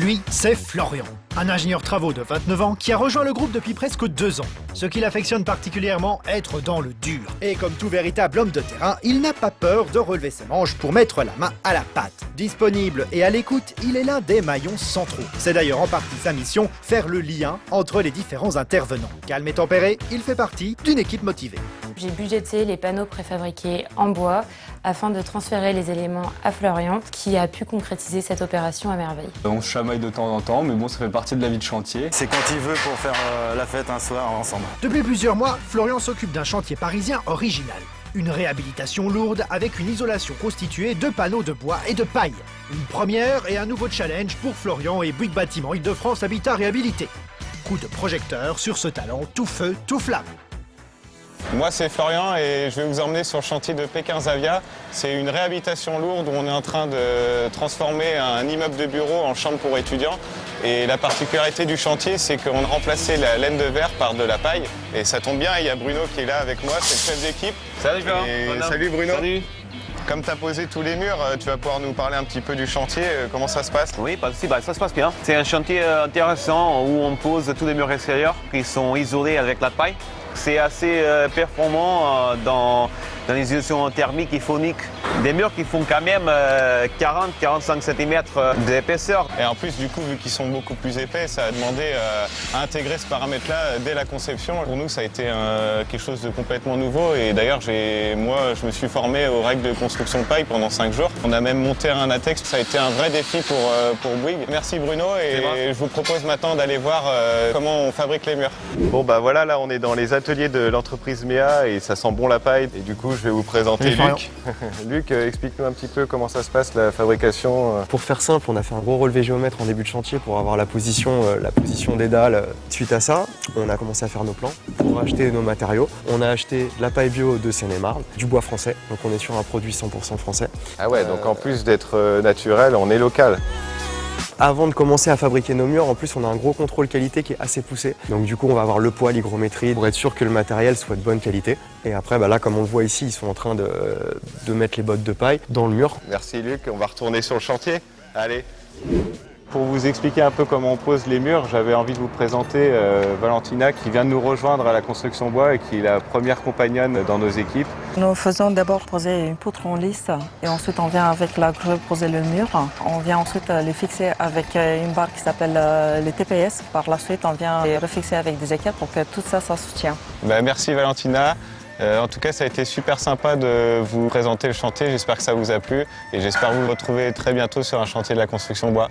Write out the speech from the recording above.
Lui, c'est Florian, un ingénieur travaux de 29 ans qui a rejoint le groupe depuis presque 2 ans. Ce qu'il affectionne particulièrement, être dans le dur. Et comme tout véritable homme de terrain, il n'a pas peur de relever ses manches pour mettre la main à la pâte. Disponible et à l'écoute, il est l'un des maillons centraux. C'est d'ailleurs en partie sa mission, faire le lien entre les différents intervenants. Calme et tempéré, il fait partie d'une équipe motivée. J'ai budgété les panneaux préfabriqués en bois afin de transférer les éléments à Florian, qui a pu concrétiser cette opération à merveille. On se chamaille de temps en temps, mais bon, ça fait partie de la vie de chantier. C'est quand il veut pour faire la fête un soir ensemble. Depuis plusieurs mois, Florian s'occupe d'un chantier parisien original. Une réhabilitation lourde avec une isolation constituée de panneaux de bois et de paille. Une première et un nouveau challenge pour Florian et Bouygues Bâtiment Île-de-France Habitat Réhabilité. Coup de projecteur sur ce talent tout feu, tout flamme. Moi c'est Florian et je vais vous emmener sur le chantier de Pékin Zavia. C'est une réhabilitation lourde où on est en train de transformer un immeuble de bureau en chambre pour étudiants. Et la particularité du chantier, c'est qu'on a remplacé la laine de verre par de la paille. Et ça tombe bien, il y a Bruno qui est là avec moi, c'est le chef d'équipe. Salut Florian. Salut Bruno. Salut. Comme tu as posé tous les murs, tu vas pouvoir nous parler un petit peu du chantier. Comment ça se passe? Oui, ça se passe bien. C'est un chantier intéressant où on pose tous les murs extérieurs qui sont isolés avec la paille. C'est assez performant dans les isolations thermiques et phoniques. Des murs qui font quand même 40-45 cm d'épaisseur. Et en plus, du coup, vu qu'ils sont beaucoup plus épais, ça a demandé à intégrer ce paramètre-là dès la conception. Pour nous, ça a été quelque chose de complètement nouveau. Et d'ailleurs, moi, je me suis formé aux règles de construction de paille pendant 5 jours. On a même monté un ATEX. Ça a été un vrai défi pour Bouygues. Merci Bruno. Et je vous propose maintenant d'aller voir comment on fabrique les murs. Bon bah voilà, là on est dans les ateliers de l'entreprise MEA et ça sent bon la paille. Et du coup je vais vous présenter Luc. Luc, explique-nous un petit peu comment ça se passe la fabrication. Pour faire simple, on a fait un gros relevé géomètre en début de chantier pour avoir la position des dalles. Suite à ça, on a commencé à faire nos plans pour acheter nos matériaux. On a acheté de la paille bio de Seine-et-Marne, du bois français, donc on est sur un produit 100% français. Ah ouais, donc en plus d'être naturel, on est local. Avant de commencer à fabriquer nos murs, en plus on a un gros contrôle qualité qui est assez poussé. Donc du coup on va avoir le poids, l'hygrométrie pour être sûr que le matériel soit de bonne qualité. Et après là comme on le voit ici, ils sont en train de mettre les bottes de paille dans le mur. Merci Luc, on va retourner sur le chantier. Allez. Pour vous expliquer un peu comment on pose les murs, j'avais envie de vous présenter Valentina qui vient de nous rejoindre à la construction bois et qui est la première compagnonne dans nos équipes. Nous faisons d'abord poser une poutre en lisse et ensuite on vient avec la grue poser le mur. On vient ensuite les fixer avec une barre qui s'appelle les TPS. Par la suite, on vient les refixer avec des équerres pour que tout ça soutienne. Merci Valentina. En tout cas, ça a été super sympa de vous présenter le chantier. J'espère que ça vous a plu et j'espère vous retrouver très bientôt sur un chantier de la construction bois.